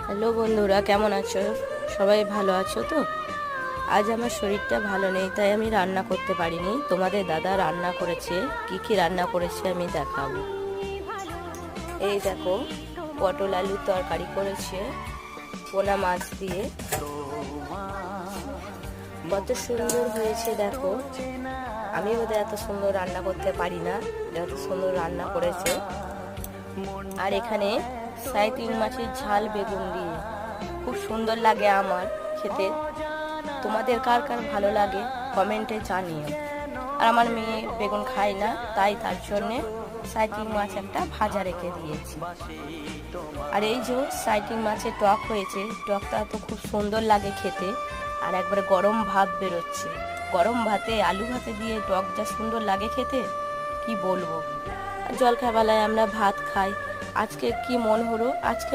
Hello বন্ধুরা, কেমন আছো? সবাই ভালো আছো তো? আজ আমার শরীরটা ভালো নেই, তাই আমি রান্না করতে পারিনি। তোমাদের দাদা রান্না করেছে। কি কি রান্না করেছে আমি দেখাবো। এই দেখো, পটল আলুর তরকারি করেছে পোনা মাছ দিয়ে। কত সুন্দর হয়েছে দেখো। আমি বোধহয় এত সুন্দর রান্না করতে পারি না, এত সুন্দর রান্না করেছে। আর এখানে সাইতিং মাছের ঝাল বেগুন দিয়ে খুব সুন্দর লাগে আমার খেতে। তোমাদের কার কার ভালো লাগে কমেন্টে জানিও। আর আমার মেয়ে বেগুন খায় না, তাই তার জন্যে সাইটিং মাছ একটা ভাজা রেখে দিয়েছি। আর এই যে সাইটিং মাছের টক হয়েছে, টকটা তো খুব সুন্দর লাগে খেতে। আর একবারে গরম ভাত বেরোচ্ছে, গরম ভাতে আলু ভাতে দিয়ে টক যা সুন্দর লাগে খেতে, কি বলবো। জলখাবারবেলায় আমরা ভাত খাই। আজকে কি মন হলো, আজকে